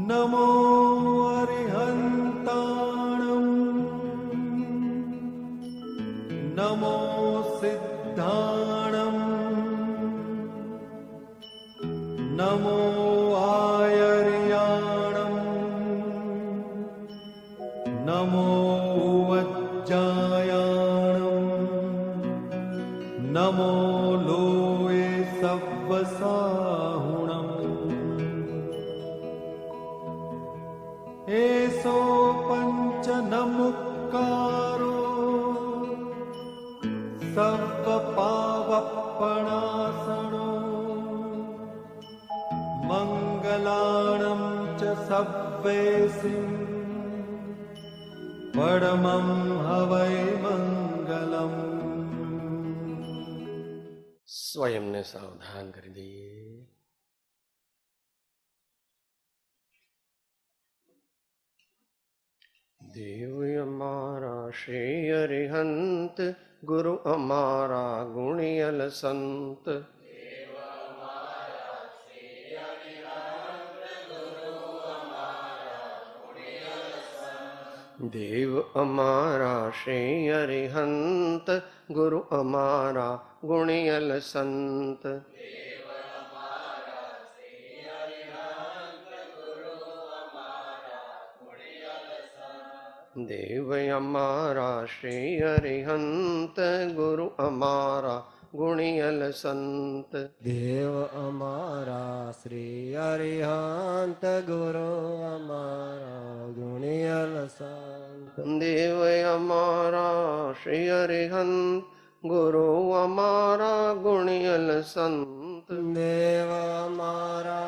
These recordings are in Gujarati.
नमो अरिहन्ताणं नमो सिद्धाणं नमो आयर्याणं नमो वज्जायाणं नमो लोये सव्वसाहुणम् एसो पंच नमुक्कारो सर्वपावपणासनो मंगलाणं च सव्वेसिं परमं हवै मंगलम्। स्वयं ने सावधान कर दिए। देव हमारा श्री अरिहंत, गुरु हमारा गुणियल संत। देव हमारा श्री अरिहंत, गुरु हमारा गुणियल संत। देव हमारा श्री अरिहंत, गुरु हमारा गुणियल संत। देव हमारा श्री अरिहंत, गुरु हमारा गुणियल संत। देव हमारा श्री अरिहंत, गुरु हमारा गुणियल संत। देव हमारा श्री अरिहंत, गुरु हमारा गुणियल संत। देव हमारा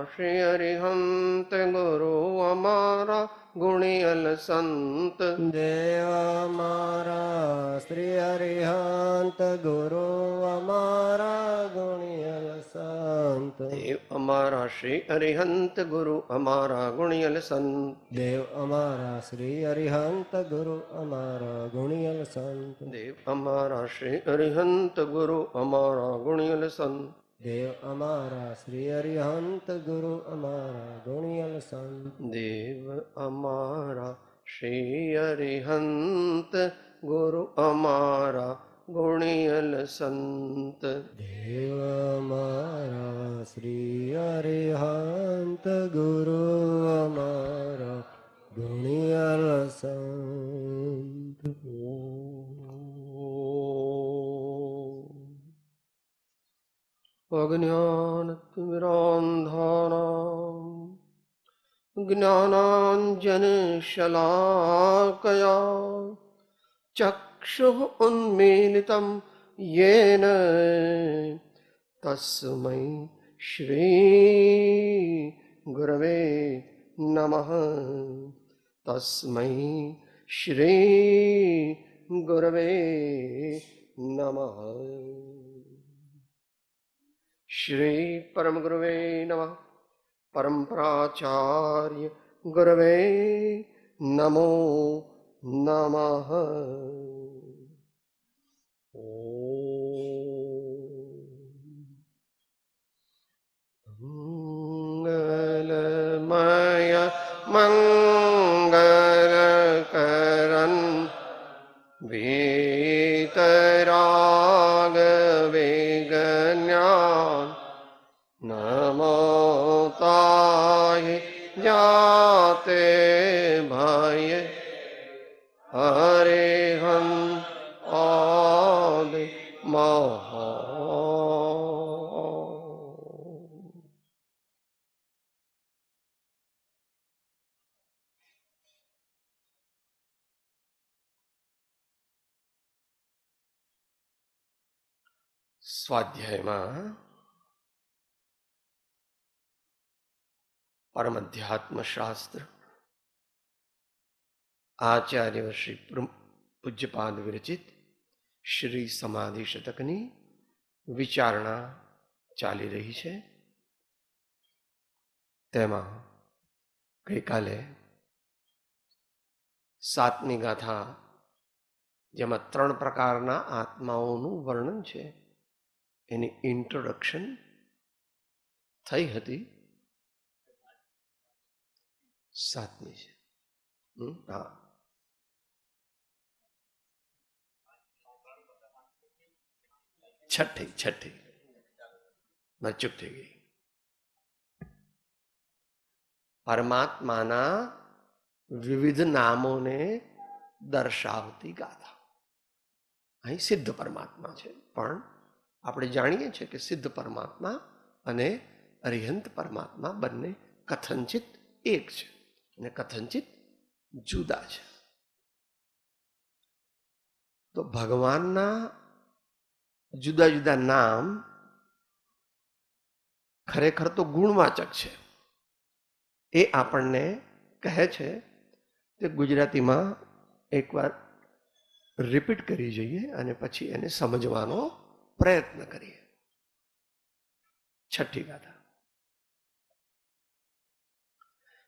श्री अरिहंत, गुरु हमारा गुणियल संत। देव हमारा श्री अरिहंत, गुरु हमारा गुणियल संत। देव हमारा श्री अरिहंत, गुरु हमारा गुणियल संत। देव हमारा श्री अरिहंत, गुरु हमारा गुणियल संत। देव हमारा श्री अरिहंत, गुरु हमारा गुणियल संत। देव हमारा श्री अरिहंत, गुरु हमारा गुणियल संत। देव हमारा श्री अरिहंत, गुरु हमारा गुणियल संत। देव हमारा श्री अरिहंत, गुरु हमारा गुणियल संत। अज्ञानतिमिरान्धानां ज्ञानाञ्जनशलाकया चक्षुः उन्मीलितं येन तस्मै श्री गुरवे नमः। तस्मै श्री गुरवे नमः। श्री परम गुरवे नमः। परम्पराचार्य गुरवे नमो नमः। मंगलमय मंगलकरन् वीतराग वेगज्ञान नमो ताहि जाते भय हरिहं आदि महा। स्वाध्यायમાં परम अध्यात्म शास्त्र आचार्य श्री पूज्यपाद विरचित श्री समाधि शतकनी विचारणा ચાલી રહી છે। તેમાં ગઈકાલે 7મી ગાથા જેમાં 3 પ્રકારના આત્માઓનું વર્ણન છે, એની ઇન્ટ્રોડક્શન થઈ હતી. 7મી છે. હા, છઠ્ઠી ચૂક થઈ ગઈ. પરમાત્માના વિવિધ નામોને દર્શાવતી ગાથા. અહીં સિદ્ધ પરમાત્મા છે, પણ આપણે જાણીએ છીએ કે સિદ્ધ પરમાત્મા અને અરિહંત પરમાત્મા બંને કથનચિત એક છે અને કથનચિત જુદા છે. તો ભગવાનના જુદા જુદા નામ ખરેખર તો ગુણવાચક છે. એ આપણને કહે છે તે ગુજરાતીમાં એકવાર રિપીટ કરી જઈએ અને પછી એને સમજવાનો પ્રયત્ન કરીએ. છઠ્ઠી ગાથા.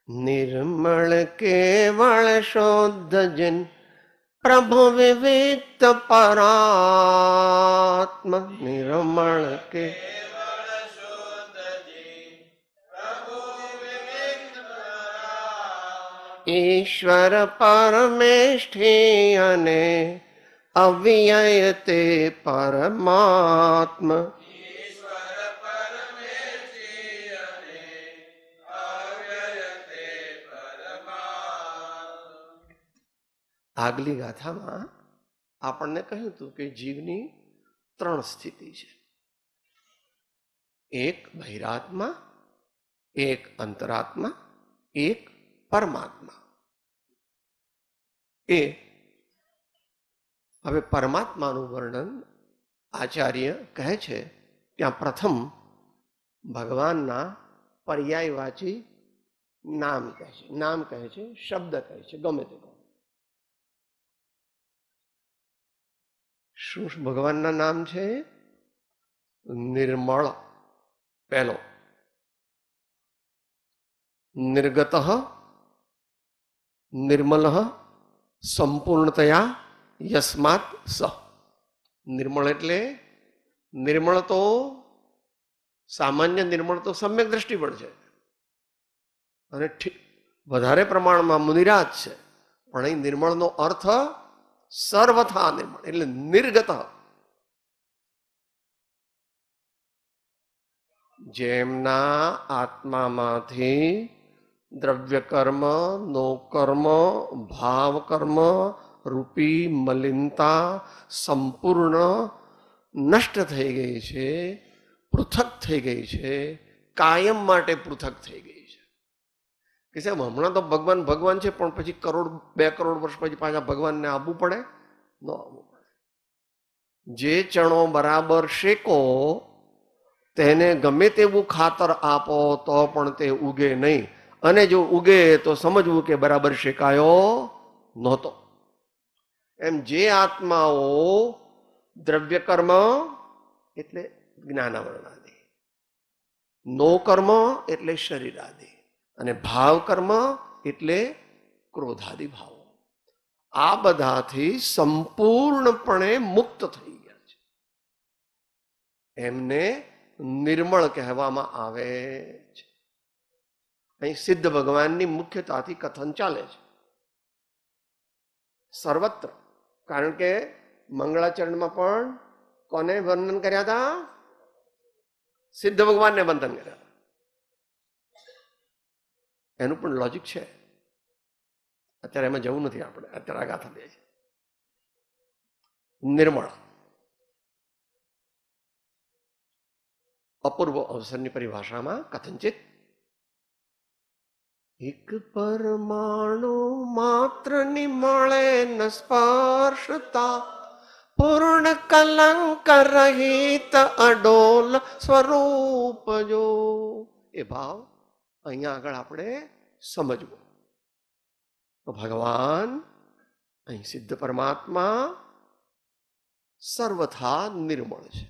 નિર્મળ કેવળ શુદ્ધ જન પ્રભુ વિવિક્ત પરાત્મ. નિર્મળ કે ઈશ્વર પરમેષ્ઠી અને અવ્યય તે પરમાત્મ. આગલી ગાથામાં આપણને કહ્યું હતું કે જીવની 3 સ્થિતિ છે. એક બહિરાત્મા, એક અંતરાત્મા, એક પરમાત્મા. એ હવે પરમાત્માનું વર્ણન આચાર્ય કહે છે ત્યાં પ્રથમ ભગવાનના પર્યાયવાચી નામ કહે છે. નામ કહે છે, શબ્દ કહે છે, ગમે તે કહો. શું ભગવાનના નામ છે? નિર્મળ પહેલો, નિર્ગત, નિર્મલ, સંપૂર્ણતયા યસ્માત સ. નિર્મળ એટલે નિર્મળ તો સામાન્ય નિર્મળ તો સમ્યક દ્રષ્ટિ પણ છે અને વધારે પ્રમાણમાં મુનિરાજ છે, પણ અહીં નિર્મળનો અર્થ સર્વથા નિર્મળ એટલે નિર્ગત. જેમના આત્મામાંથી દ્રવ્ય કર્મ, નો કર્મ, ભાવ કર્મ રૂપી મલિનતા સંપૂર્ણ નષ્ટ થઈ ગઈ છે, પૃથક થઈ ગઈ છે, કાયમ માટે પૃથક થઈ ગઈ છે. કે સાહેબ હમણાં તો ભગવાન ભગવાન છે, પણ પછી 2 કરોડ વર્ષ પછી પાછા ભગવાનને આવવું પડે? ન આવવું પડે. જે ચણો બરાબર શેકો તેને ગમે તેવું ખાતર આપો તો પણ તે ઉગે નહીં, અને જો ઉગે તો સમજવું કે બરાબર શેકાયો નહોતો. એમ જે આત્માઓ દ્રવ્ય કર્મ એટલે જ્ઞાનાવરણાદિ, નો કર્મ એટલે શરીરાદિ, અને ભાવ કર્મ એટલે ક્રોધાદિ ભાવો, આ બધાથી સંપૂર્ણપણે મુક્ત થઈ ગયા છે. એમને નિર્મળ કહેવામાં આવે છે. અહીં સિદ્ધ ભગવાનની મુખ્યતાથી કથન ચાલે છે સર્વત્ર. કારણ કે મંગળાચરણમાં પણ કોને વર્ણન કર્યા હતા? સિદ્ધ ભગવાનને વંદન કર્યા હતા. એનું પણ લોજિક છે. અત્યારે એમાં જવું નથી આપણે, અત્યારે આ ગાથા દે છે. નિર્મળ અપૂર્વ અવસરની પરિભાષામાં કથનચિત એક પરમાણુ માત્ર નિમળે ન સ્પર્શતા પૂર્ણ કલંક રહિત અડોલ સ્વરૂપ જો. એ ભાવ અહીંયા આગળ આપણે સમજવું. તો ભગવાન અહીં સિદ્ધ પરમાત્મા સર્વથા નિર્મળ છે.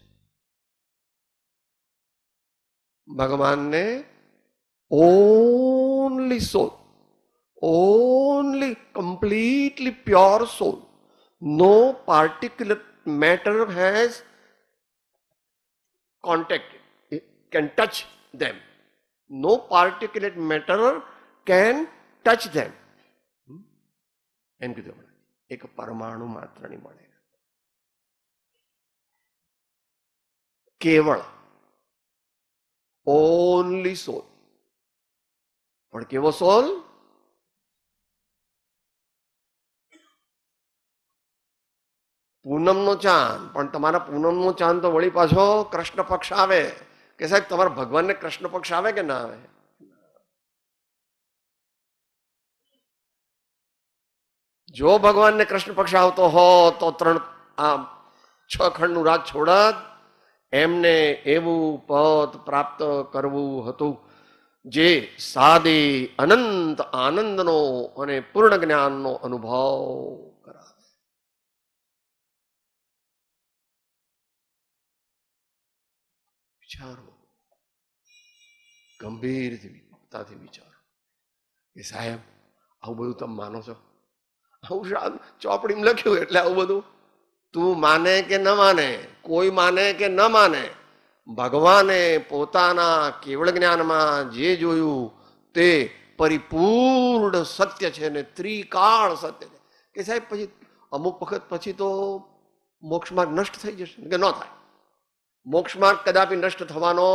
ભગવાનને only soul, only completely pure soul, no particulate matter has contact, it can touch them. No particulate matter can touch them. એમ કીધું, એક પરમાણુ માત્રની મળે. કેવળ ઓનલી સોલ. પણ કેવો સોલ? પૂનમનો ચાંદ. પણ તમારા પૂનમનો ચાંદ તો વળી પાછો કૃષ્ણ પક્ષ આવે કે સાહેબ તમારા ભગવાનને કૃષ્ણ પક્ષ આવે કે ના આવે? જો ભગવાનને કૃષ્ણ પક્ષ આવતો હો તો 6 ખંડનું રાજ છોડત. એમને એવું પદ પ્રાપ્ત કરવું હતું જે સાદી અનંત આનંદનો અને પૂર્ણ જ્ઞાનનો અનુભવ કરાવે. વિચારો, ગંભીરતાથી વિચારો કે સાહેબ આવું બધું તમે માનો છો? આવું ચોપડીમાં લખ્યું એટલે આવું બધું તું માને કે ન માને, કોઈ માને કે ન માને, ભગવાને પોતાના કેવળ જ્ઞાનમાં જે જોયું તે પરિપૂર્ણ સત્ય છે ને ત્રિકાળ સત્ય છે. કે સાહેબ પછી અમુક વખત પછી તો મોક્ષ માર્ગ નષ્ટ થઈ જશે કે ન થાય? મોક્ષ માર્ગ કદાપી નષ્ટ થવાનો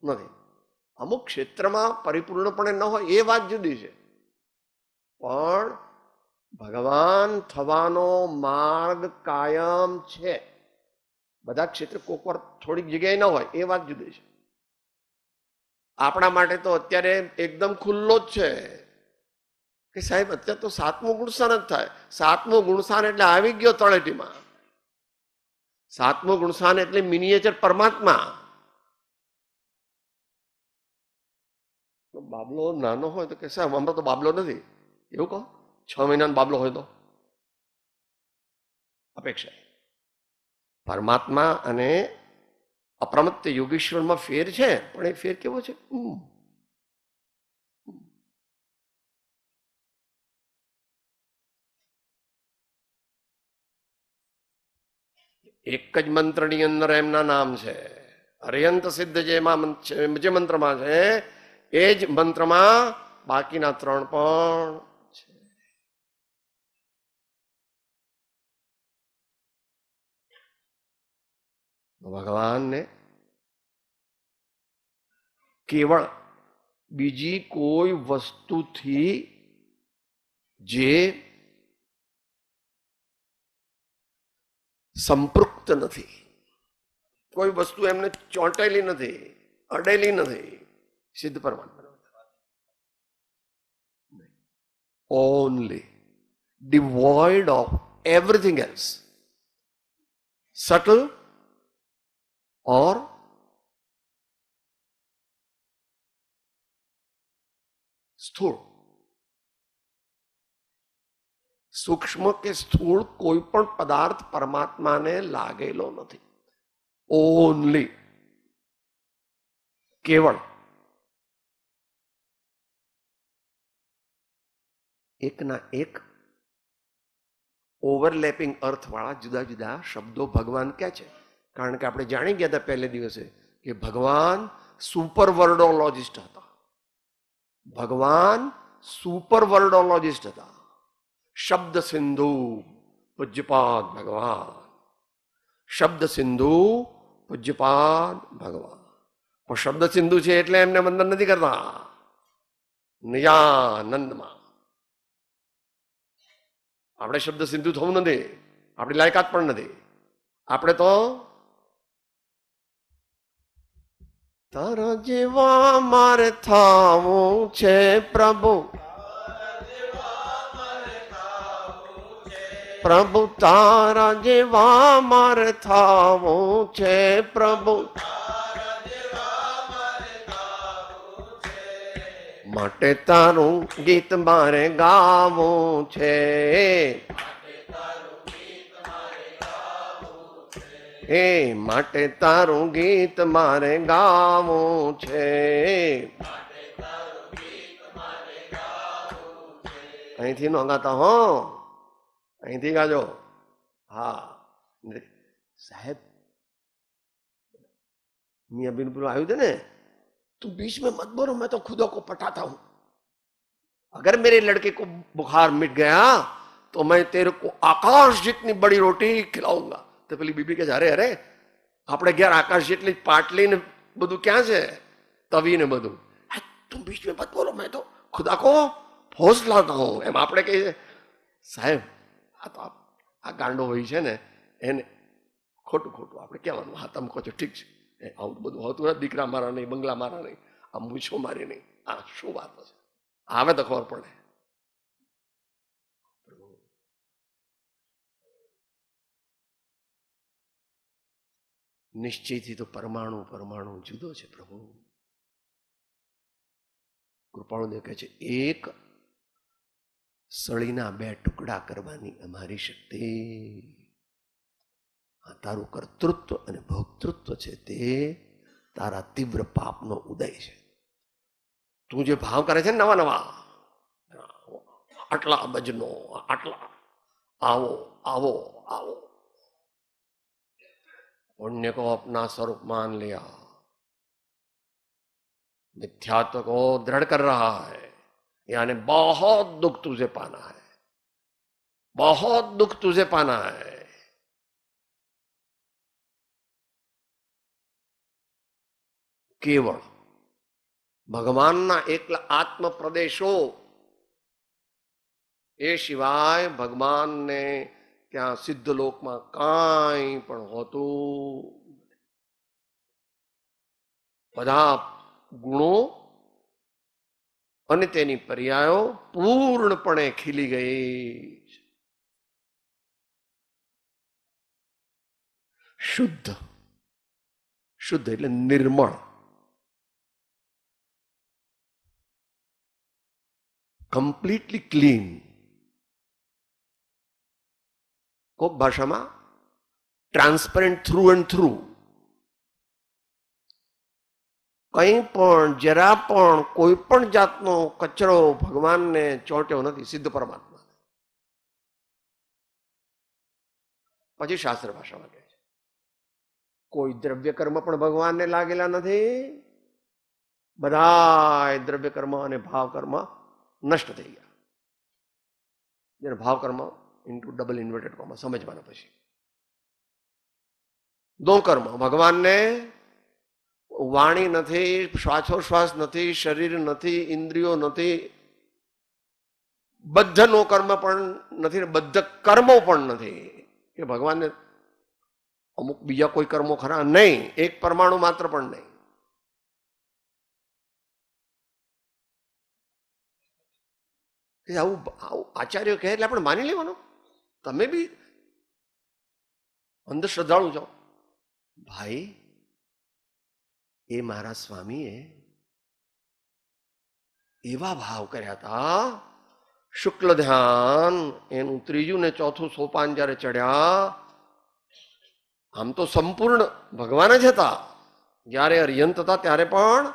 નથી. અમુક ક્ષેત્રમાં પરિપૂર્ણપણે ન હોય એ વાત જુદી છે, પણ ભગવાન થવાનો માર્ગ કાયમ છે. બધા ક્ષેત્ર કોક વાર થોડીક જગ્યાએ ન હોય એ વાત જુદી છે. આપણા માટે તો અત્યારે એકદમ ખુલ્લો જ છે કે સાહેબ અત્યારે તો 7મું ગુણસાન જ થાય. 7મું ગુણસાન એટલે આવી ગયો તળેટીમાં. 7મું ગુણસાન એટલે મિનિએચર પરમાત્મા. બાબલો નાનો હોય તો કે સાહેબ હમણાં તો બાબલો નથી, એવું કહો. 6 મહિનાનો બાબલો હોય તો અપેક્ષા. પરમાત્મા અને અપ્રમત્ત યોગેશ્વરમાં ફેર છે, પણ એ ફેર કેવો છે? એક જ મંત્રની અંદર એમના નામ છે. અર્યંત સિદ્ધ જે મંત્રમાં છે એ જ મંત્રમાં બાકીના 3 પણ છે. ભગવાનને કેવળ બીજી કોઈ વસ્તુથી જે સંપૃક્ત નથી, કોઈ વસ્તુ એમને ચોંટેલી નથી, અડેલી નથી. સિદ્ધ પરમાત્મા only devoid of everything else, subtle or સ્થૂળ. સૂક્ષ્મ કે સ્થૂળ કોઈ પણ પદાર્થ પરમાત્માને લાગેલો નથી. ઓનલી કેવળ એકના એક ઓવરલેપિંગ અર્થવાળા જુદા જુદા શબ્દો ભગવાન કહે છે. કારણ કે આપણે જાણી ગયા હતા પહેલે દિવસે કે ભગવાન સુપર વર્ડોલોજિસ્ટ હતા. ભગવાન સુપર વર્ડોલોજિસ્ટ હતા. શબ્દ સિંધુ પૂજ્યપાદ ભગવાન, શબ્દ સિંધુ પૂજ્યપાદ ભગવાન. પણ શબ્દ સિંધુ છે એટલે એમને વંદન નથી કરતા નિજાનંદમાં. આપણે શબ્દ સિંધુ થવું નથી, આપણી લાયકાત પણ નથી. આપણે તો તારા જેવા મારે થાવું છે પ્રભુ, પ્રભુ તારા જેવા મારે થાવું છે પ્રભુ, માટે તારું ગીત મારે ગાવું છે, હે માટે તારું ગીત મારે ગાવું છે. અહીંથી ન ગાતા હો, અહીંથી ગાજો. हाँ साहब मियाँ बिन पेલું આવ્યું थे ने, तू बीच में मत बोलो, मैं तो खुदा को पटाता हूं, अगर मेरे लड़के को बुखार मिट गया तो मैं तेरे को आकाश जितनी बड़ी रोटी खिलाऊंगा. तो પેલી બીબી કે અરે અરે આપણે ઘેર આકાશ જેટલી પાટલી ને બધું ક્યાં છે, તવી ને બધું. તું બીચ में मत बोलो, मैं तो खुदा को ફોસ લાતા હું. એમ આપણે કહીએ સાહેબ આ તો આ ગાંડો હોય છે ને એને ખોટું ખોટું આપણે કહેવાનું. હા તમે કહો છો ઠીક છે, આવું બધું હોતું નથી, દીકરા મારા નહીં, બંગલા મારા નહીં, આ મૂછો મારી નહીં, આ શું વાતો છે. આવે તો ખબર પડે. નિશ્ચયથી તો પરમાણુ પરમાણુ જુદો છે પ્રભુ. કૃપાળુદેવ કહે છે એક સળીના બે ટુકડા કરવાની અમારી શક્તિ. આ તારું કર્તૃત્વ અને ભોક્તૃત્વ છે તે તારા તીવ્ર પાપનો ઉદય છે. તું જે ભાવ કરે છે ને નવા નવા, આટલા અબજનો, આટલા આવો આવો આવો, पुण्य को अपना स्वरूप मान लिया, मिथ्यात्व को दृढ़ कर रहा है, यानी बहुत दुख तुझे पाना है, बहुत दुख तुझे पाना है. केवल ભગવાનના એકલા આત્મ પ્રદેશો એ સિવાય ભગવાનને ત્યાં સિદ્ધ લોકમાં કાંઈ પણ હોતું. બધા ગુણો અને તેની પર્યાયો પૂર્ણપણે ખીલી ગઈ. શુદ્ધ, શુદ્ધ એટલે નિર્મળ, કમ્પ્લીટલી ક્લીન. કોક ભાષામાં ટ્રાન્સપરન્ટ થ્રુ એન્ડ થ્રુ. કંઈ પણ જરા પણ કોઈ પણ જાતનો કચરો ભગવાનને ચોંટ્યો નથી, સિદ્ધ પરમાત્મા. પછી શાસ્ત્ર ભાષામાં કહે છે કોઈ દ્રવ્ય કર્મ પણ ભગવાનને લાગેલા નથી, બધા દ્રવ્ય કર્મ અને ભાવ કર્મ નષ્ટ થઈ ગયા. જેને ભાવ કર્મ ઇન્ટુ ડબલ ઇન્વર્ટેડ કોમા સમજવાના. પછી દો કર્મ, ભગવાનને વાણી નથી, શ્વાસોશ્વાસ નથી, શરીર નથી, ઇન્દ્રિયો નથી, બદ્ધ નો કર્મ પણ નથી, બદ્ધ કર્મો પણ નથી. કે ભગવાનને અમુક બીજા કોઈ કર્મો ખરા નહીં, એક પરમાણુ માત્ર પણ નહીં. આવું આવું આચાર્ય કહે એટલે આપણે માની લેવાનું. તમે બી અંધશ્રદ્ધાળુ છો ભાઈ. એ મારા સ્વામીએ એવા ભાવ કર્યા હતા. શુક્લ ધ્યાન એનું ત્રીજું ને ચોથું સોપાન જયારે ચડ્યા, આમ તો સંપૂર્ણ ભગવાન જ હતા. જયારે અર્યંત હતા ત્યારે પણ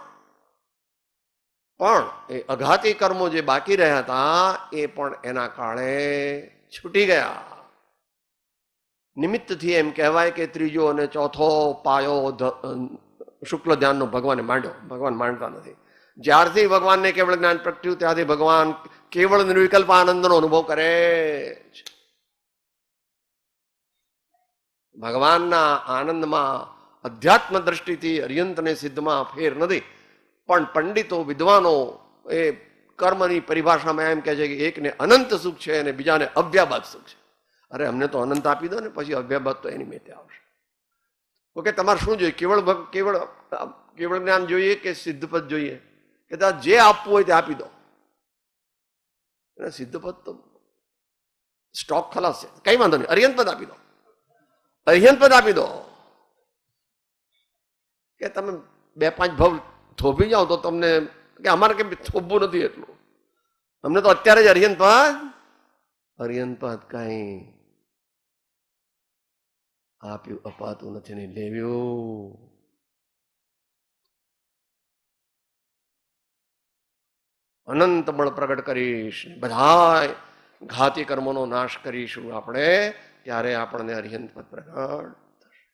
એ અઘાતી કર્મો જે બાકી રહ્યા હતા એ પણ એના કાળે છૂટી ગયા. નિમિત્તથી એમ કહેવાય કે ત્રીજો અને ચોથો પાયો શુક્લ ધ્યાનનો ભગવાને માંડ્યો. ભગવાન માંડતા નથી. જ્યારથી ભગવાનને કેવળ જ્ઞાન પ્રગટ્યું ત્યારથી ભગવાન કેવળ નિર્વિકલ્પ આનંદનો અનુભવ કરે છે. ભગવાનના આનંદમાં અધ્યાત્મ દ્રષ્ટિથી અર્યંતને સિદ્ધમાં ફેર નથી. પણ પંડિતો વિદ્વાનો એ કર્મની પરિભાષામાં એમ કહે છે કે એકને અનંત સુખ છે અને બીજાને અવ્યાબાદ સુખ છે. અરે અમને તો અનંત આપી દો ને, પછી અવ્યાબાદ તો એની મેતે આવશે. ઓકે, તમારે શું જોઈએ? કેવળ જ્ઞાન જોઈએ કે સિદ્ધપદ જોઈએ? કે જે આપવું હોય તે આપી દો. સિદ્ધપદ તો સ્ટોક ખલાસ છે, કઈ વાંધો નહીં, અર્યંત પદ આપી દો, અર્યંત પદ આપી દો. કે તમે 2-5 ભવ થોભી જાઓ તો તમને કે અમારે કેમ થોભવું નથી એટલું, અમને તો અત્યારે જ અર્યંત પદ કઈ આપ્યું અપાતું નથી ને લેવ્યું. અનંત બળ પ્રગટ કરીશ, બધા ઘાતી કર્મોનો નાશ કરીશું આપણે. ત્યારે આપણને અરિહંત પદ પ્રગટ થશે.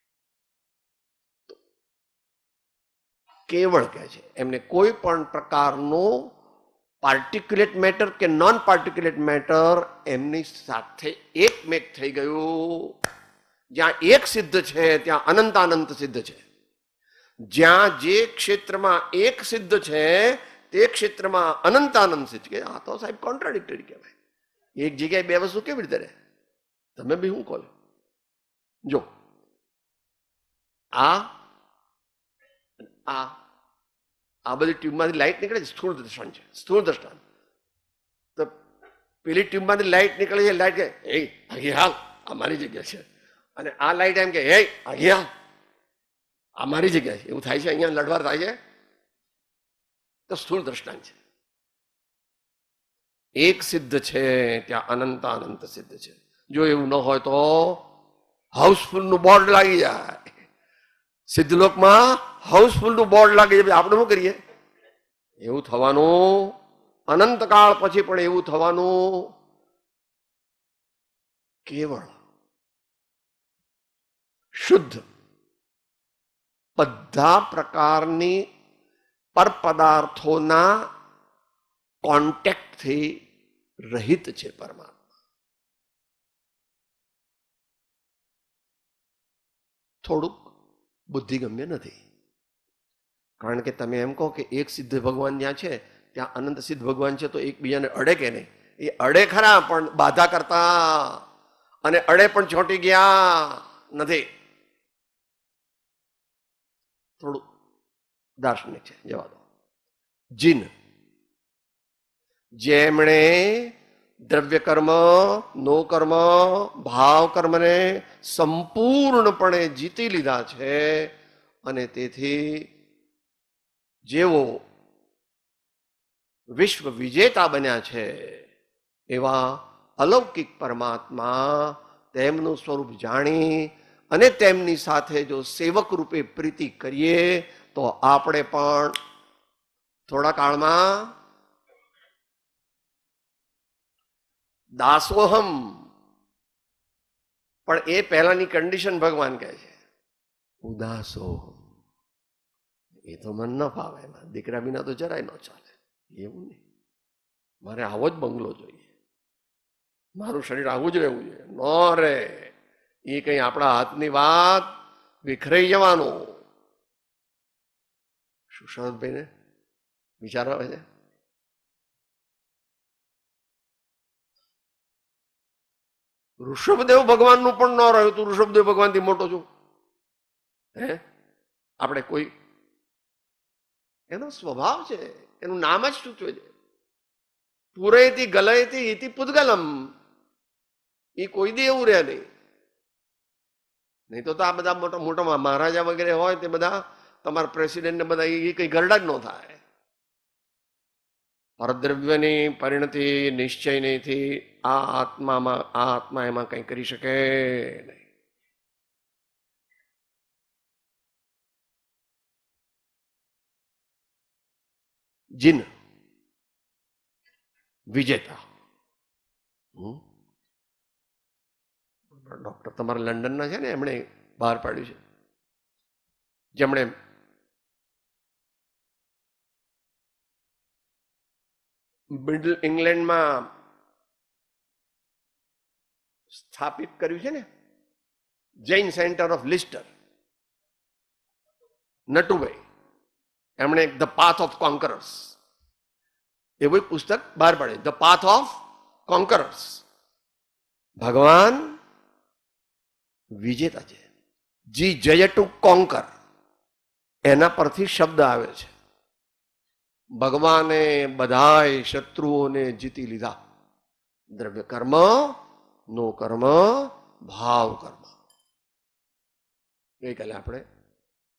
કેવળ કહે છે એમને કોઈ પણ પ્રકારનું પાર્ટિક્યુલેટ મેટર કે નોન પાર્ટિક્યુલેટ મેટર એમની સાથે એકમેક થઈ ગયું. જ્યાં એક સિદ્ધ છે ત્યાં અનંતાનંત સિદ્ધ છે. જ્યાં જે ક્ષેત્રમાં એક સિદ્ધ છે તે ક્ષેત્રમાં અનંતાનંદ સિદ્ધ છે. આ તો સાહેબ કોન્ટ્રાડિક્ટરી કહેવાય. એક જગ્યાએ બે વસ્તુ કેવી રીતે રહે? તમે બી હું કહો જો આ આ બધી ટ્યુબમાંથી લાઈટ નીકળે છે, સ્થૂળ દ્રષ્ટાંત છે. સ્થૂળ દ્રષ્ટાંત તો પેલી ટ્યુબમાંથી લાઈટ નીકળે છે, લાઈટ કે એ આગે હાલ આ મારી જગ્યા છે, અને આ લાઈટ એમ કે હે આગે હાલ આ મારી જગ્યા છે. એવું થાય છે, અહીંયા લડવાર થાય છે. તો સ્થૂળ દ્રષ્ટાંત છે. એક સિદ્ધ છે ત્યાં અનંતાનંત સિદ્ધ છે. જો એવું ન હોય તો હાઉસફુલ નું બોર્ડ લાગી જાય. સિદ્ધલોકમાં હાઉસફુલ નું બોર્ડ લાગી જાય. આપણે શું કરીએ? એવું થવાનું અનંતકાળ પછી પણ એવું થવાનું. કેવળ શુદ્ધ બધા પ્રકારની પરપદાર્થોના કોન્ટેક્ટથી રહિત છે પરમાત્મા. થોડુંક બુદ્ધિગમ્ય નથી. કારણ કે તમે એમ કહો કે એક સિદ્ધ ભગવાન જ્યાં છે ત્યાં અનંત સિદ્ધ ભગવાન છે, તો એકબીજાને અડે કે નહીં? એ અડે ખરા, પણ બાધા કરતા, અને અડે પણ ચોંટી ગયા નથી. થોડું દાર્શનિક છે, જવા દો. જીન જેમણે દ્રવ્ય કર્મ, નો કર્મ, ભાવ કર્મને સંપૂર્ણપણે જીતી લીધા છે, અને તેથી જેઓ વિશ્વ વિજેતા બન્યા છે એવા અલૌકિક પરમાત્મા તેમનું સ્વરૂપ જાણી અને તેમની સાથે જો સેવક રૂપે પ્રીતિ કરીએ તો આપણે પણ થોડા કાળમાં દાસોહમ. પણ એ પહેલાની કન્ડિશન ભગવાન કહે છે ઉદાસોહમ. એ તો મન ન ફાવે. એમાં દીકરા વિના તો જરાય ન ચાલે. એવું નહીં, મારે આવો જ બંગલો જોઈએ, મારું શરીર આવું જ રહેવું જોઈએ. ન રે, એ કઈ આપણા હાથની વાત, વિખરાઈ જવાનું. શું શરદભાઈને વિચાર આવે છે? ઋષભદેવ ભગવાનનું પણ ન રહ્યું. તું ઋષભદેવ ભગવાનથી મોટો છું. હે આપણે કોઈ એનો સ્વભાવ છે, એનું નામ જ સૂચવે છે. પૂરેથી ગલયથી ઇતિ પુદ્ગલમ. એ કોઈ દી એવું રહે નહીં. નહીં તો આ બધા મોટા મોટા મહારાજા વગેરે હોય તે બધા તમારા પ્રેસિડેન્ટ ને બધા એ કઈ ગરડા જ ન થાય. પરદ્રવ્યની પરિણતિ નિશ્ચય નહીંથી આ આત્મા એમાં કઈ કરી શકે નહીં. જીન વિજેતા. ડોક્ટર તમારા લંડનના છે ને, એમણે બહાર પાડ્યું છે, જેમણે મિડલ ઇંગ્લેન્ડમાં સ્થાપિત કર્યું છે ને, જૈન સેન્ટર ઓફ લિસ્ટર, નટુભાઈ. એમણે ધ પાથ ઓફ કોન્કરર્સ એવું એક પુસ્તક બહાર પાડે. The path of conquerors. ભગવાન વિજેતા છે. જી જય ટુ કોન્કર, એના પરથી શબ્દ આવે છે. ભગવાને બધાય શત્રુઓને જીતી લીધા. દ્રવ્ય કર્મ, નો કર્મ, ભાવ કર્મ. ગઈકાલે આપણે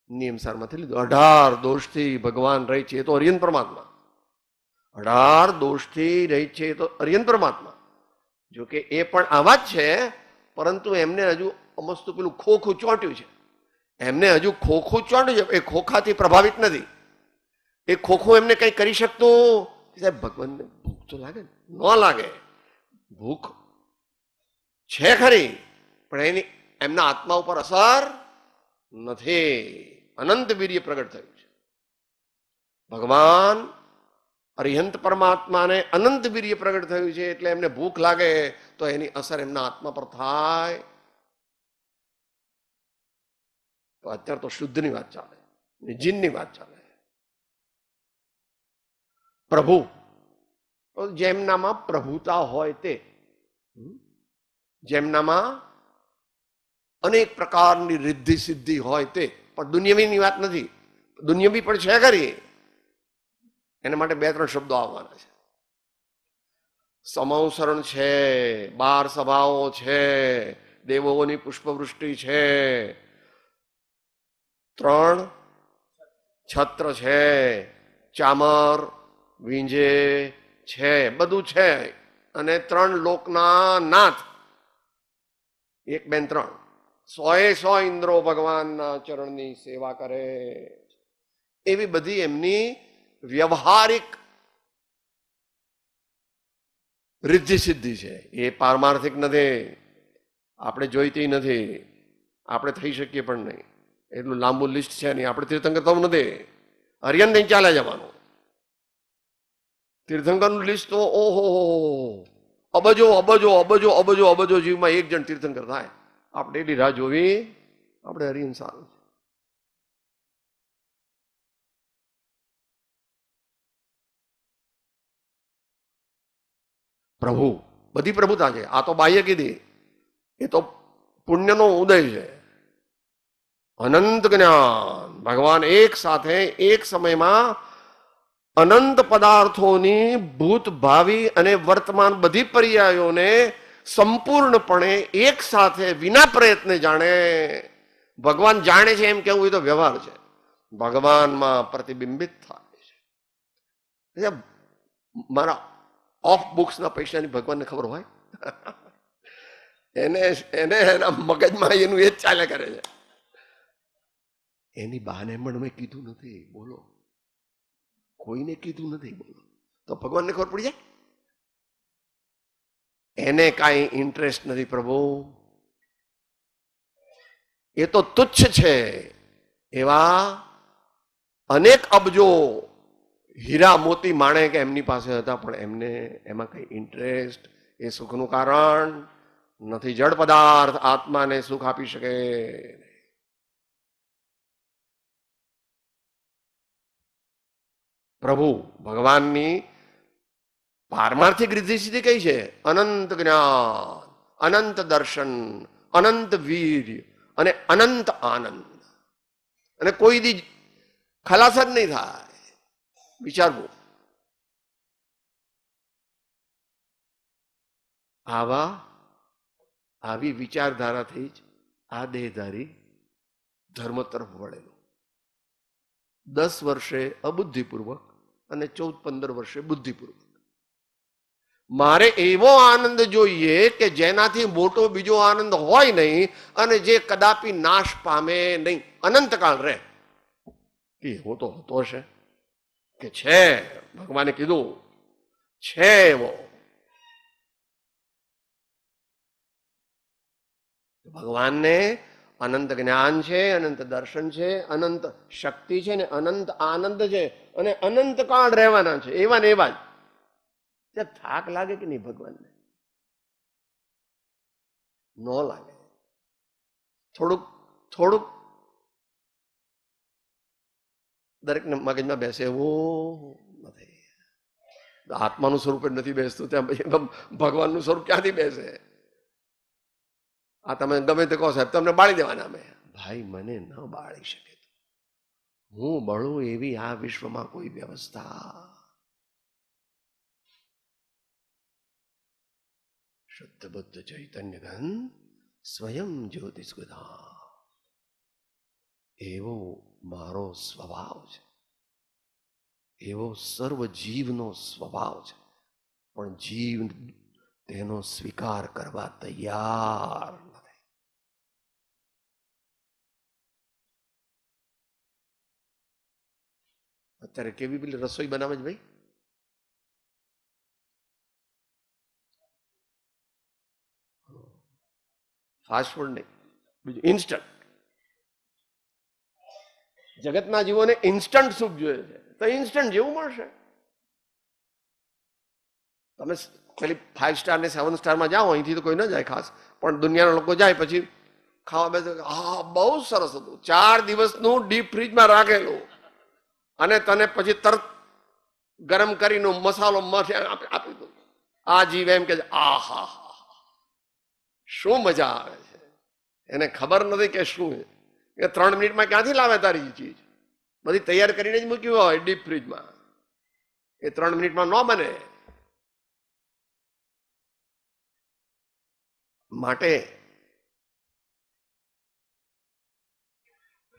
નિયમસારમાંથી લીધું. 18 દોષથી ભગવાન રહી છે, એ તો અરિયન પરમાત્મા. 18 દોષથી રહી છે, એ તો અરિયન પરમાત્મા. જોકે એ પણ આવા જ છે, પરંતુ એમને હજુ અમસ્તુ પેલું ખોખું ચોંટ્યું છે. એમને હજુ ખોખું ચોંટ્યું છે, એ ખોખાથી પ્રભાવિત નથી. એ ખોખું એમને કઈ કરી શકતું. સાહેબ ભગવાનને ભૂખ તો લાગે ને? ન લાગે. ભૂખ છે ખરી, પણ એની એમના આત્મા ઉપર અસર નથી. અનંત વીર્ય પ્રગટ થયું છે. ભગવાન અરિહંત પરમાત્માને અનંત વીર્ય પ્રગટ થયું છે, એટલે એમને ભૂખ લાગે તો એની અસર એમના આત્મા પર થાય. તો અત્યારે તો શુદ્ધની વાત ચાલે, જીનની વાત ચાલે. પ્રભુ જેમનામાં પ્રભુતા હોય તે, જેમનામાં અનેક પ્રકારની રિદ્ધિ સિદ્ધિ હોય તે, પણ દુનિયાવીની વાત નથી. દુનિયાવી પણ છે ખરી, એના માટે 2-3 શબ્દો આવવાના છે. સમવસરણ છે, 12 સભાઓ છે, દેવોની પુષ્પવૃષ્ટિ છે, 3 છત્ર છે, ચામર વીંજે છે, બધું છે. અને 3 લોકના નાથ, 1, 2, 3, 100 ઇન્દ્રો ભગવાનના ચરણની સેવા કરે. એવી બધી એમની વ્યવહારિક રિદ્ધિ સિદ્ધિ છે. એ પારમાર્થિક નથી, આપણે જોઈતી નથી, આપણે થઈ શકીએ પણ નહીં. એટલું લાંબુ લિસ્ટ છે નહીં. આપણે તીર્થંકર થવું નથી, હરિયન નહીં ચાલે જવાનું. તીર્થંકરનું લિસ્ટ તો ઓહો અબજો અબજો અબજો અબજો અબજો જીવમાં 1 જણ તીર્થંકર થાય. આપણે એટલી રાહ જોવી, આપણે હરિયન સારું. પ્રભુ બધી પ્રભુતા છે. આ તો બાહ્ય કીધી, એ તો પુણ્યનો ઉદય છે. અનંત જ્ઞાન, ભગવાન એક સાથે એક સમયમાં અનંત પદાર્થોની ભૂત ભાવિ અને વર્તમાન બધી પર્યાયોને સંપૂર્ણપણે એક સાથે વિના પ્રયત્ને જાણે. ભગવાન જાણે છે એમ કેવું એ તો વ્યવહાર છે. ભગવાનમાં પ્રતિબિંબિત થાય છે. મારા ઓફ બુક્સના પૈસાની ભગવાનને ખબર હોય? એને એના મગજમાં એનું એ જ ચાલે કરે છે. એની બહાને પણ મેં કીધું નથી, બોલો, કોઈને કીધું નથી, બોલો, તો ભગવાનને ખબર પડી જાય. એને કાંઈ ઇન્ટરેસ્ટ નથી પ્રભુ, એ તો તુચ્છ છે. એવા અનેક અબજો હીરા મોતી માણેક એમની પાસે હતા, પણ એમને એમાં કઈ ઇન્ટરેસ્ટ, એ સુખનું કારણ નથી. જડ પદાર્થ આત્માને સુખ આપી શકે. પ્રભુ ભગવાનની પારમાર્થિક રિદ્ધિ સિદ્ધિ કઈ છે? અનંત જ્ઞાન, અનંત દર્શન, અનંત વીર અને અનંત આનંદ. અને કોઈ દી ખલાસ જ નહીં થાય. વિચારવું, આવી વિચારધારાથી જ આ દેહધારી ધર્મ તરફ વળેલો. 10 વર્ષે અબુદ્ધિપૂર્વક અને 14-15 વર્ષે બુદ્ધિપૂર્વક. મારે એવો આનંદ જોઈએ કે જેનાથી મોટો બીજો આનંદ હોય નહીં અને જે કદાપી નાશ પામે નહીં, અનંતકાળ રહે. એવો તો હતો છે કે છે, ભગવાને કીધું છે એવો. ભગવાનને અનંત જ્ઞાન છે, અનંત દર્શન છે, અનંત શક્તિ છે ને અનંત આનંદ છે, અને અનંત કાળ રહેવાના છે. એવા ને એવા જ. ત્યાં થાક લાગે કે નહીં ભગવાનને? ન લાગે. થોડુંક દરેકને મગજમાં બેસે એવું નથી. આત્માનું સ્વરૂપ જ નથી બેસતું, ત્યાં પછી ભગવાનનું સ્વરૂપ ક્યાંથી બેસે? આ તમે ગમે તે કહો સાહેબ, તમને બાળી દેવાના. અમે ભાઈ મને ન બાળી શકે, હું બળું એવી આ વિશ્વમાં કોઈ વ્યવસ્થા. શુદ્ધ બુદ્ધ ચૈતન્ય ઘન સ્વયં જ્યોતિષગુધા, એવો મારો સ્વભાવ છે, એવો સર્વ જીવનો સ્વભાવ છે. પણ જીવ તેનો સ્વીકાર કરવા તૈયાર નથી. અત્યારે કેવી પેલી રસોઈ બનાવે છે ભાઈ? ફાસ્ટ ફૂડ નહીં, બીજું ઇન્સ્ટન્ટ. જગતના જીવોને ઇન્સ્ટન્ટ સુખ જોઈએ છે, તો ઇન્સ્ટન્ટ જેવું મળશે. તમે પેલી 5 સ્ટાર ને 7 સ્ટારમાં જાઓ, અહીંથી તો કોઈ ન જાય ખાસ, પણ દુનિયાના લોકો જાય પછી ખાવા બેસે, હા બહુ સરસ હતું, 4 દિવસનું ડીપ ફ્રીજમાં રાખેલું, અને તને પછી તરત ગરમ કરીને મસાલો આપી દઉં. આ જીવ એમ કે આ હા શું મજા આવે છે. એને ખબર નથી કે શું એ 3 મિનિટમાં ક્યાંથી લાવે તારી ચીજ, બધી તૈયાર કરીને જ મૂક્યું હોય ડીપ ફ્રીજમાં, એ 3 મિનિટમાં ન બને. માટે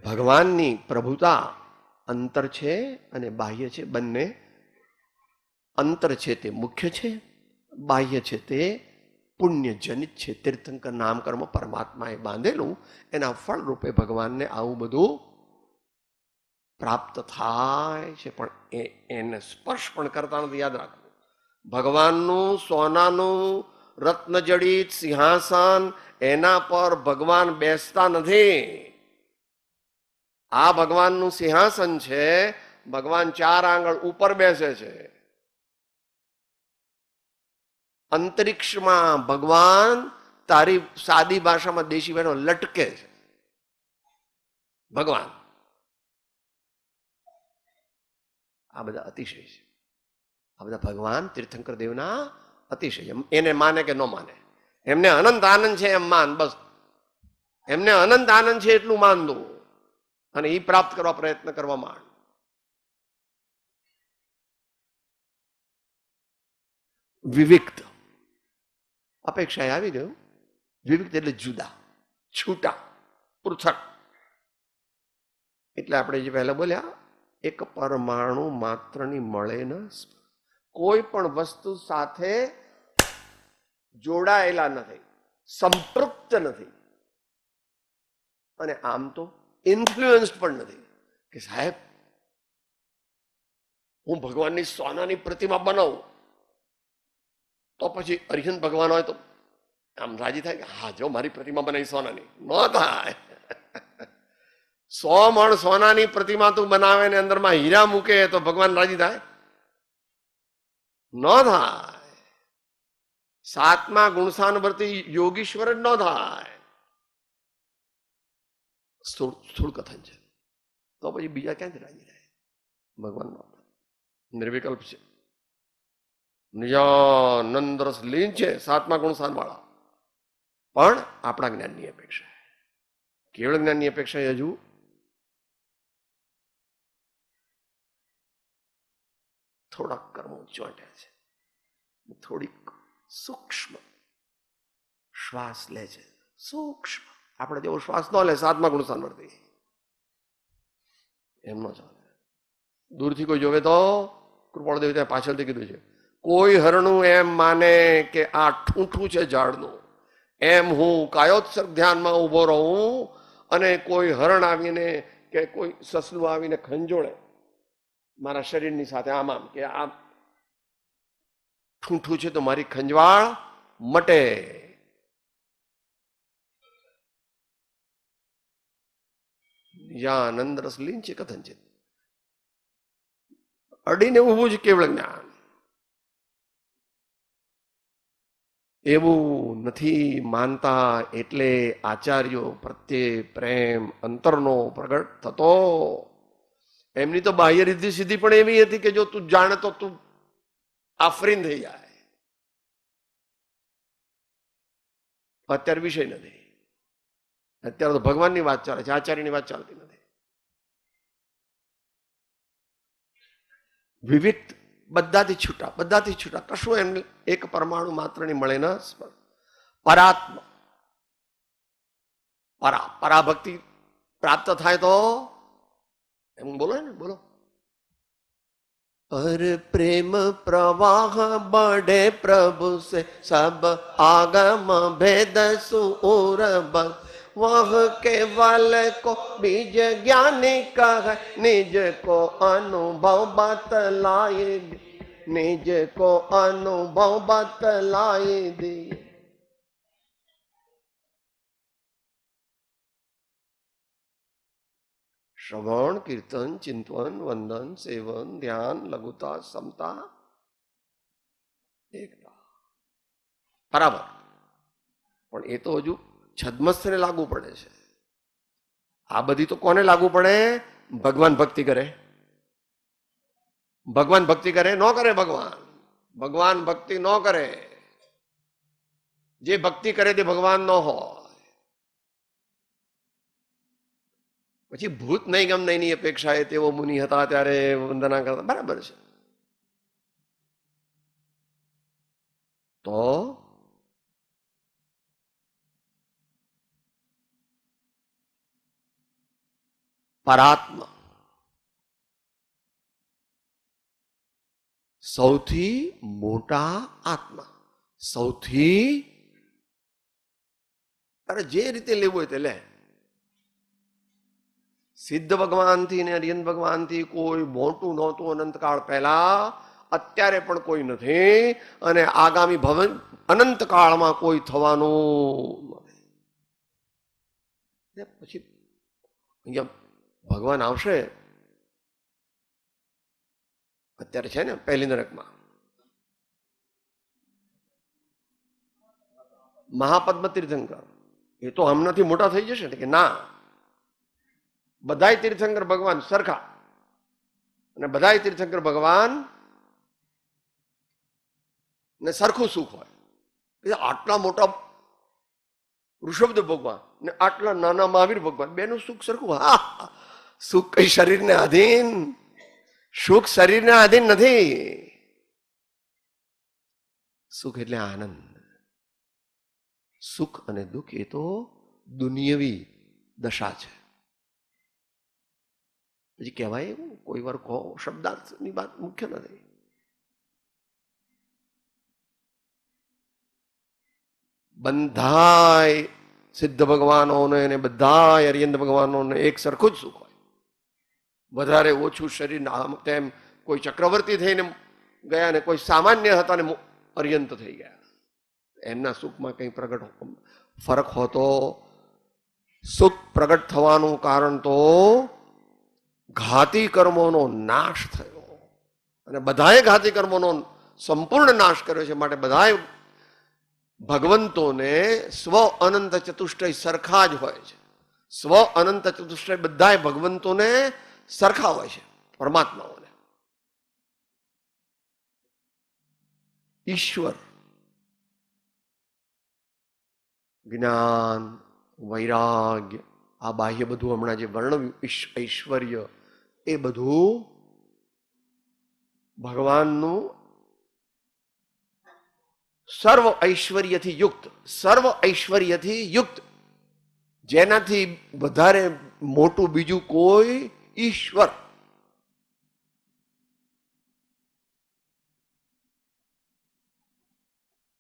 ભગવાનની પ્રભુતા અંતર છે અને બાહ્ય છે, બંને. અંતર છે તે મુખ્ય છે, બાહ્ય છે તે પુણ્યજનિત છે. તીર્થંકર નામ કર્મ પરમાત્માએ બાંધેલું, એના ફળ રૂપે ભગવાનને આવું બધું પ્રાપ્ત થાય છે, પણ એને સ્પર્શ પણ કરતા નથી. યાદ રાખવું, ભગવાનનું સોનાનું રત્નજડિત સિંહાસન, એના પર ભગવાન બેસતા નથી. આ ભગવાનનું સિંહાસન છે, ભગવાન 4 આંગળ ઉપર બેસે છે. અંતરિક્ષમાં ભગવાન તારી સાદી ભાષામાં દેશી ભાષામાં લટકે છે. ભગવાન આ બધા અતિશય છે. આ બધા ભગવાન તીર્થંકર દેવના અતિશય. એને માને કે ન માને, એમને અનંત આનંદ છે એમ માન, બસ એમને અનંત આનંદ છે એટલું માન દો, અને એ પ્રાપ્ત કરવા પ્રયત્ન કરવા માંડ. વિવિક્ત અપેક્ષા આવી ગયું. વિવિક્ત એટલે જુદા, છૂટા, પૃથક. એટલે આપણે જે પહેલા બોલ્યા, એક પરમાણુ માત્રની મળે ન, કોઈ પણ વસ્તુ સાથે જોડાયેલા નથી, સંપૃક્ત નથી, અને આમ તો ઇન્ફ્લુઅન્સ પણ નથી કે સાહેબ હું ભગવાનની સોનાની પ્રતિમા બનાવું તો પછી અરિહંત ભગવાન હોય તો આમ રાજી થાય કે હા જો મારી પ્રતિમા બનાવી સોનાની. ન થાય. 100 મણ સોનાની પ્રતિમા તું બનાવે ને અંદરમાં હીરા મૂકે તો ભગવાન રાજી થાય? ન થાય. 7મા ગુણસાનવર્તી યોગીશ્વર જ ન થાય. સ્થૂળ કથન છે, તો પછી બીજા ક્યાંથી રાજી થાય? ભગવાન નિર્વિકલ્પ છે, નિજાનંદ રસ લીન છે, 7મા ગુણસાન વાળા. પણ આપણા જ્ઞાનની અપેક્ષા, કેવળ જ્ઞાનની અપેક્ષા હજુ થોડાક કર્મો ચોંટ્યા છે, થોડીક સૂક્ષ્મ શ્વાસ લે છે, સૂક્ષ્મ. આપણે જેવો શ્વાસ ન લે 7મા ગુણસાન વર્તી, એમ ન ચાલે. દૂરથી કોઈ જોવે તો કૃપાળદેવ ત્યાં પાછળથી કીધું છે, કોઈ હરણું એમ માને કે આ ઠૂંઠું છે ઝાડનું, એમ હું કાયોત્સર્ગ ધ્યાનમાં ઊભો રહું, અને કોઈ હરણ આવીને કે કોઈ સસલું આવીને ખંજોળે મારા શરીરની સાથે આમ આમ કે આ ઠૂંઠું છે તો મારી ખંજવાળ મટે. આનંદ રસ લીન છે કથન છે. અડીને ઊભું છે કેવળ જ્ઞાન. એવું નથી માનતા એટલે આચાર્યો પ્રત્યે પ્રેમ અંતરનો પ્રગટ થતો. એમની તો બાહ્ય રીતિ સિદ્ધિ પણ એવી હતી કે જો તું જાણે તો તું આફરીન થઈ જાય. અત્યારે વિષય નથી, અત્યારે તો ભગવાનની વાત ચાલે છે, આચાર્યની વાત ચાલતી નથી. વિવિધ, બધાથી છૂટા, બધાથી છૂટા, કશું એમને એક પરમાણુ માત્રની મળે ન. પરાત્મ પરાભક્તિ પ્રાપ્ત થાય તો એમ બોલો ને, બોલો. पर प्रेम प्रवाह बढ़े प्रभु से सब आगम भेद सूरब वह केवल को बीज ज्ञानी कह निज को अनुभव बतलाए, निज को अनुभव बतलाए दी. શ્રવણ, કીર્તન, ચિંતન, વંદન, સેવન, ધ્યાન, લઘુતા, સમતા, એકતા. બરાબર. પણ એ તો હજુ છદ્મસ્થને લાગુ પડે છે. આ બધી તો કોને લાગુ પડે? ભગવાન ભક્તિ કરે. ભગવાન ભક્તિ કરે ન કરે? ભગવાન ભક્તિ ન કરે. જે ભક્તિ કરે તે ભગવાન ન હોય. પછી ભૂત નહીં ગમ નહીં ની અપેક્ષાએ તેઓ મુનિ હતા ત્યારે વંદના કરતા. બરાબર છે. તો પરાત્મા સૌથી મોટા આત્મા, સૌથી અરે જે રીતે લેવું હોય તે લે. સિદ્ધ ભગવાનથી ને અરિયંત ભગવાનથી કોઈ મોટું નહોતું અનંતકાળ પહેલા, અત્યારે પણ કોઈ નથી, અને આગામી ભવન અનંતકાળમાં કોઈ થવાનું નથી. પછી અહીંયા ભગવાન આવશે. અત્યારે છે ને પહેલી નરકમાં મહાપદ્મ તીર્થંકર, એ તો હમણાંથી મોટા થઈ જશે ને કે ના? બધાય તીર્થંકર ભગવાન સરખા, અને બધાય તીર્થંકર ભગવાન ને સરખું સુખ હોય. આટલા મોટા ઋષભદેવ ભગવાન ને આટલા નાના મહાવીર ભગવાન, બેનું સુખ સરખું. હા, સુખ કઈ શરીરને આધીન? સુખ શરીરને આધીન નથી. સુખ એટલે આનંદ. સુખ અને દુઃખ એ તો દુનિયવી દશા છે. પછી કહેવાય એવું કોઈ વાર કહો, શબ્દાર્થની વાત મુખ્ય નથી. બધાય સિદ્ધ ભગવાનોને અને બધાય અરિયંત ભગવાનોને એક સરખું જ સુખ હોય. વધારે ઓછું શરીર તેમ કોઈ ચક્રવર્તી થઈને ગયા ને કોઈ સામાન્ય હતા ને અરિયંત થઈ ગયા. એમના સુખમાં કંઈ ફરક હોતો? સુખ પ્રગટ થવાનું કારણ તો ઘાતી કર્મોનો નાશ થયો, અને બધાએ ઘાતી કર્મોનો સંપૂર્ણ નાશ કર્યો છે. માટે બધાએ ભગવંતોને સ્વ અનંત ચતુષ્ટય સરખા જ હોય છે. સ્વ અનંત ચતુષ્ટય બધાએ ભગવંતોને સરખા હોય છે. પરમાત્માઓને ઈશ્વર જ્ઞાન, વૈરાગ્ય, આ બાહ્ય બધું હમણાં જે વર્ણવ્યું ઐશ્વર્ય, એ બધું ભગવાનનું સર્વ ઐશ્વર્યથી યુક્ત, સર્વ ઐશ્વર્યથી યુક્ત, જેનાથી વધારે મોટું બીજું કોઈ ઈશ્વર.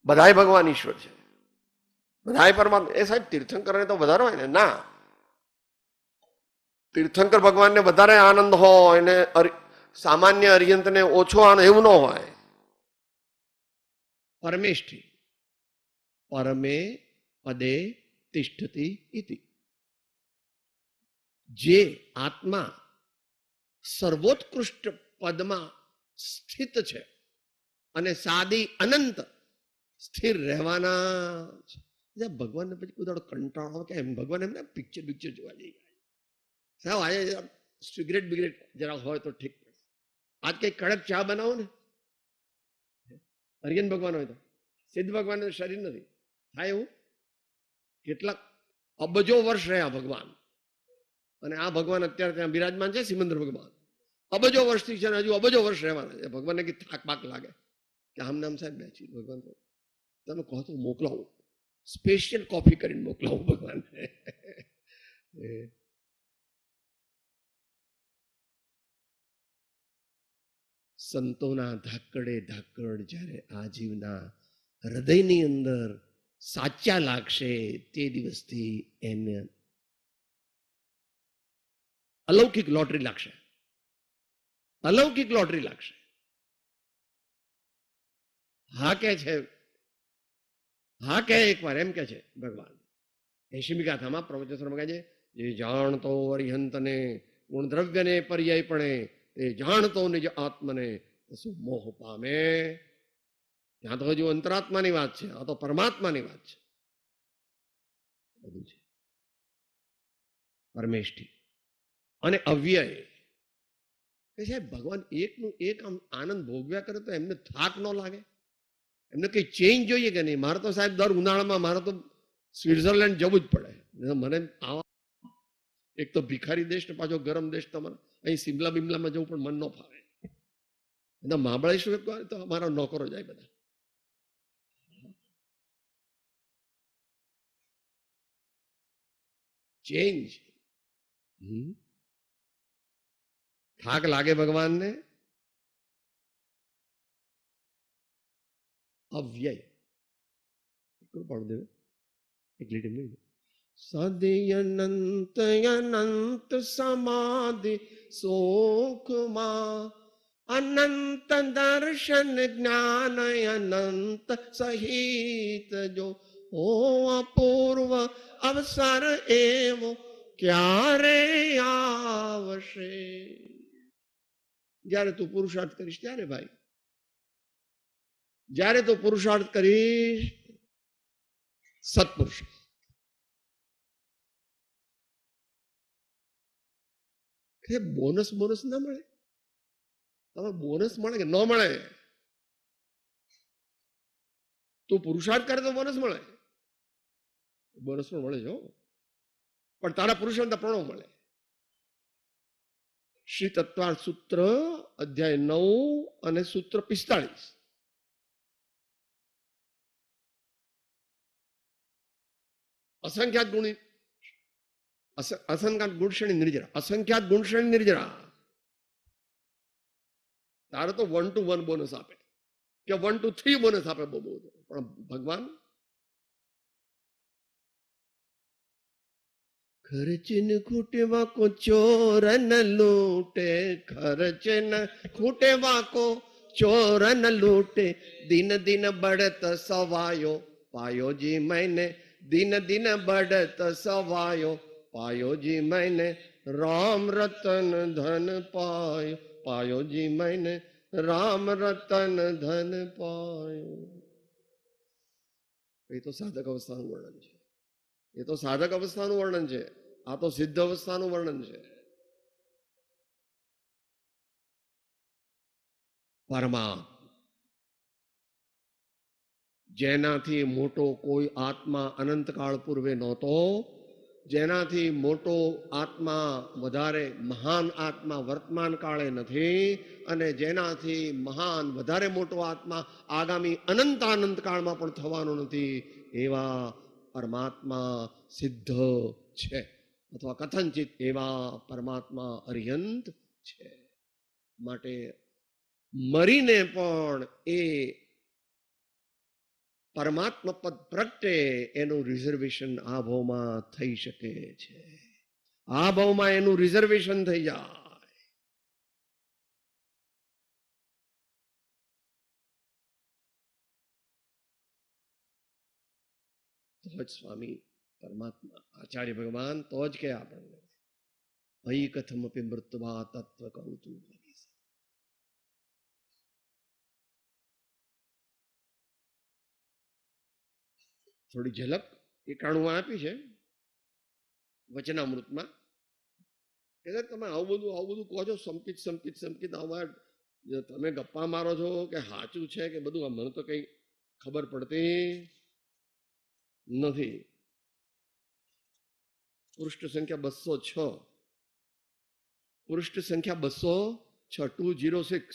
બધાય ભગવાન ઈશ્વર છે, બધાય પરમાત્મા. એ સાહેબ તીર્થંકરને તો વધારે હોય ને? ના, તીર્થંકર ભગવાનને વધારે આનંદ હોય ને સામાન્ય અરિયંતને ઓછો આનંદ, એવું ન હોય. પરમેષ્ઠિ પરમે પદે તિષ્ઠતિ ઇતિ. જે આત્મા સર્વોત્કૃષ્ટ પદમાં સ્થિત છે અને સાદી અનંત સ્થિર રહેવાના છે. ભગવાનને પછી કોઈ દાડો કંટાળો કે એમ ભગવાન એમને પિક્ચર જોવા જઈ ગયા. સાહેબ આજે સિગરેટ બિગરેટ જરા હોય તો ઠીક પડે. આજ કઈ કડક ચા બનાવો ને, અરિયન ભગવાન હોય તો. સિદ્ધ ભગવાન શરીર નથી થાય એવું. કેટલાક અબજો વર્ષ રહ્યા ભગવાન, અને આ ભગવાન અત્યારે ત્યાં બિરાજમાન છે. સિમંદર ભગવાન અબજો વર્ષથી છે, હજુ અબજો વર્ષ રહેવાના છે. ભગવાનને કે થાક પાક લાગે કે આમ નામ સાહેબ બેસી ભગવાન તમે કહો તો મોકલાવું, સ્પેશિયલ કોફી કરીને મોકલાવું ભગવાનને. સંતોના ધાકડે ધાકડ જ્યારે આ જીવના હૃદયની અંદર સાચા લાગશે, તે દિવસથી એને અલૌકિક લોટરી લાગશે. અલૌકિક લોટરી લાગશે. હા કે છે, હા કે એકવાર એમ કે છે ભગવાન 80મી ગાથામાં પ્રવચન કહે છે, જે જાણતો અરિહંતને ગુણ દ્રવ્યને પર્યાયપણે તે જાણતો નિજ આત્મને શું મોહ પામે. ત્યાં તો હજુ અંતરાત્માની વાત છે, આ તો પરમાત્માની વાત છે. બધું છે પરમેષ્ઠી અને અવ્યય. કે સાહેબ ભગવાન એકનું એક આમ આનંદ ભોગવ્યા કરે તો એમને થાક ન લાગે? એમને કઈ ચેન્જ જોઈએ કે નહીં? મારે તો સાહેબ દર ઉનાળામાં મારે તો સ્વિટ્ઝરલેન્ડ જવું જ પડે. મને આવા એક તો ભિખારી દેશ ને પાછો ગરમ દેશ, તમારે અહીં સિમલા બિમલામાં જવું પણ મન ન ફાવે. એટલે મહાબળેશ્વર તો અમારા નોકરો જાય બધા. ચેન્જ. થાક લાગે ભગવાનને? અવ્યય. પાડું દેવે એક લીટી નહીં. સદયનંત અનંત સમાધિ સુખમાં અનંત દર્શન જ્ઞાન અનંત સહિત જો હો અપૂર્વ અવસર એવો ક્યારે આવશે? જ્યારે તું પુરુષાર્થ કરીશ ત્યારે ભાઈ, જ્યારે તું પુરુષાર્થ કરીશ સત્પુરુષ. બોનસ બોનસ ના મળે? તમે બોનસ મળે કે ન મળે? તું પુરુષાર્થ કરે તો બોનસ મળે. બોનસ પણ મળે છે, પણ તારા પુરુષાર્થ પ્રણવ મળે. શ્રી તત્વાર્થ સૂત્ર અધ્યાય 9 અને સૂત્ર 45. અસંખ્યાત ગુણી અસંખ્યાત ગુણશ્રેણી નિર્જરા. અસંખ્યાત ગુણશ્રેણી નિર્જરા. તારે તો 1 to 1 બોનસ આપે કે 1 to 3 બોનસ આપે. બહુ પણ ભગવાન ખર્ચ ન ખૂટે વાકો ચોર ન લૂટે, ખર્ચ ન ખૂટે વાકો ચોર ન લૂટે, દિન દિન બઢત સવાયો પાયો જી मैंने, दिन दिन बढ़त सवायो पायो जी मैंने, राम रतन धन पायो पायो जी मैंने, राम रतन धन पायो. એ તો સાધક અવસ્થાનું વર્ણન છે. એ તો સાધક અવસ્થાનું વર્ણન છે. આ તો સિદ્ધ અવસ્થાનું વર્ણન છે. પરમાત્મા જેનાથી મોટો કોઈ આત્મા અનંતકાળ પૂર્વે નહોતો, જેનાથી મોટો આત્મા વધારે મહાન આત્મા વર્તમાન કાળે નથી, અને જેનાથી મહાન વધારે મોટો આત્મા આગામી અનંત કાળમાં પણ થવાનો નથી, એવા પરમાત્મા સિદ્ધ છે, અથવા કથનચિત એવા પરમાત્મા અર્યંત છે. માટે મરીને પણ એ પરમાત્મા પદ પ્રગટે એનું રિઝર્વેશન આ ભાવમાં થઈ શકે છે. આ ભાવમાં એનું રિઝર્વેશન થઈ જાય. તો જ સ્વામી પરમાત્મા આચાર્ય ભગવાન તો જ કે આપણને ભય કથમપી મૃત્વા તત્વ કહું તું. થોડી ઝલક 91 આપી છે વચનામૃતમાં. તમે આવું બધું કહો છો, સંપિત સંપિત સંપિત. આમાં તમે ગપ્પા મારો છો કે સાચું છે કે બધું, મને તો કઈ ખબર પડતી નથી. પૃષ્ઠ સંખ્યા 206. પૃષ્ઠ સંખ્યા 206, 206.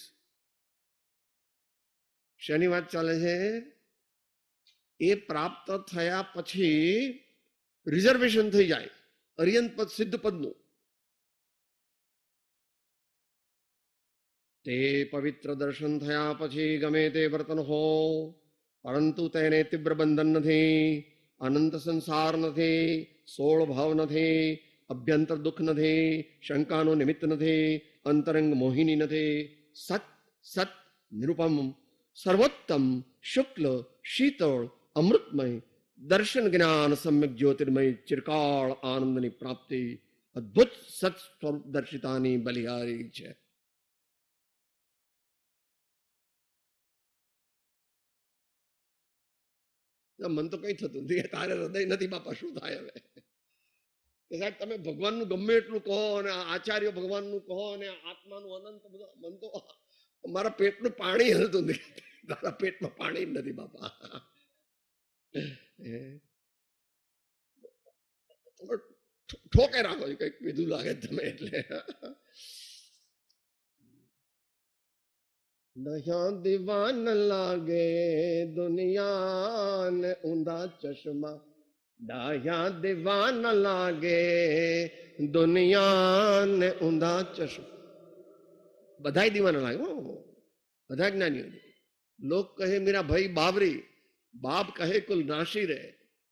શેની વાત ચાલે છે? એ પ્રાપ્ત થયા પછી રિઝર્વેશન થઈ જાય અર્યંત પદ સિદ્ધ પદનું. તે પવિત્ર દર્શન થયા પછી ગમે તે વર્તન હો, પરંતુ તેને તીવ્ર બંધન નથી, અનંત સંસાર નથી, 16 ભાવ નથી, અભ્યંતર દુઃખ નથી, શંકાનો નિમિત્ત નથી, અંતરંગ મોહિની નથી. સત સત નિરૂપમ સર્વોત્તમ શુક્લ શીતળ અમૃતમય દર્શન જ્ઞાન સમ્યક જ્યોતિર્મય ચિરકાળ આનંદની પ્રાપ્તિ અદ્ભુત સત સ્વરૂપ દર્શિતાની બલિહારી છે. મન તો કઈ થતું નથી, તારે હૃદય નથી બાપા, શું થાય હવે? સાહેબ તમે ભગવાનનું ગમે એટલું કહો અને આચાર્ય ભગવાનનું કહો અને આત્માનું અનંત બધું, મન તો મારા પેટનું પાણી હલતું નથી, તારા પેટમાં પાણી નથી બાપા. ઠોકે રાખો, કઈક કીધું લાગે તમે એટલે. દયા દીવાન લાગે દુનિયા ને ઊંધા ચશ્મા, દયા દીવાન લાગે દુનિયા ને ઊંધા ચશ્મા. બધાય દીવાના લાગે, બધા જ્ઞાનીઓ. લોક કહે મીરા ભાઈ બાવરી, બાપ કહે કુલ નાશી રે,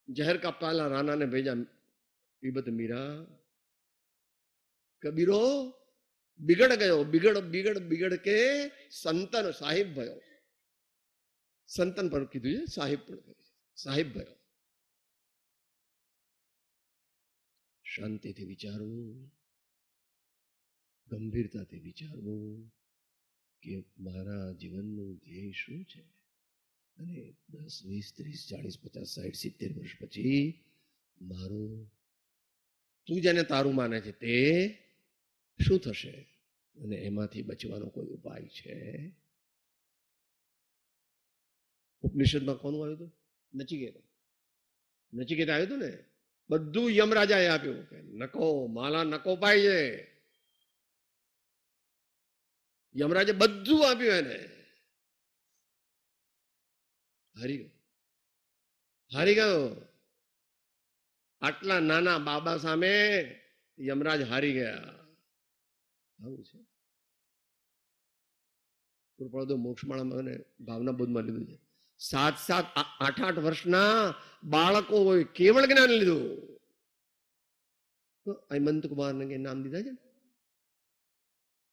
જहर का प्याला राणा ने भेजा पीबत मीरा. कबीरो बिगड़ गयो, बिगड़ बिगड़ बिगड़ के संतन साहिब भयो. સંતન પર કીધું છે, સાહિબ પણ સાહિબ भयो. શાંતિથી વિચારવું, ગંભીરતાથી વિચારવું કે મારા જીવનનું ધ્યેય શું છે, અને 10, 20, 30, 40, 50, 60, 70 વર્ષ પછી મારું, તું જેને તારું માને છે તે શું થશે, અને એમાંથી બચવાનો કોઈ ઉપાય છે? ઉપનિષદમાં કોનું આવ્યું હતું? નચિકેતા. નચિકેતા આવ્યું હતું ને, બધું યમરાજાએ આપ્યું કે નકો માલા નકો પાય છે. યમરાજે બધું આપ્યું એને, હારી ગયો, હારી ગયો. આટલા નાના બાબા સામે યમરાજ હારી ગયા. આવું છે. કૃપાળુ મોક્ષમાળામાં ભાવના બોધમાં લીધું છે. 7, 8 વર્ષના બાળકો હોય કેવળ જ્ઞાન લીધું. હેમંત કુમાર ને નામ દીધા છે.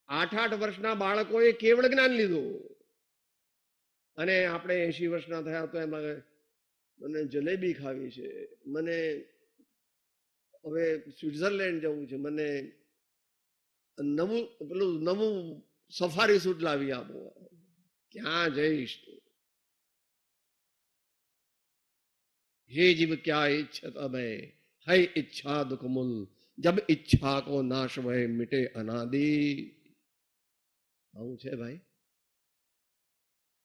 8 વર્ષના બાળકોએ કેવળ જ્ઞાન લીધું. અને આપણે 80 વર્ષના થયા તો એમાં મને જલેબી ખાવી છે, મને હવે સ્વિટ્ઝરલેન્ડ જવું છે, મને નવું સફારી સૂટ લાવી આપો. ક્યાં જઈશ તું? हे जीव क्या इच्छत अभय है इच्छा दुख मूल, जब इच्छा को नाश वह मिटे अनादि. આવું છે ભાઈ.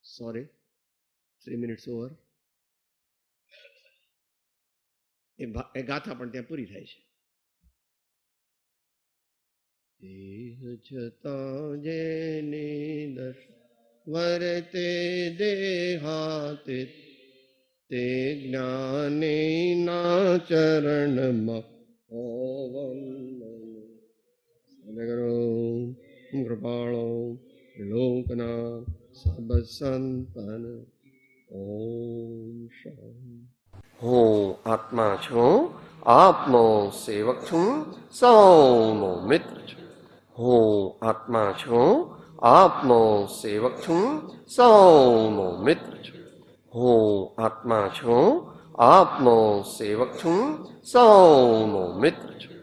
Sorry, 3 minutes over. એ ગાથા પણ ત્યાં પૂરી થાય છે. દેહ છતાં જેની દશ વર્તે દેહાતે, તે જ્ઞાની ના ચરણમાં કૃપાળો લોકના સબ સંતન. ઓમ શાંતિ. હું આત્મા છું, આપનો સેવક છું, સૌનો મિત્ર છું. હું આત્મા છું, આપનો સેવક છું, સૌનો મિત્ર છું. હું આત્મા છું, આપનો સેવક છું, સૌનો મિત્ર છું.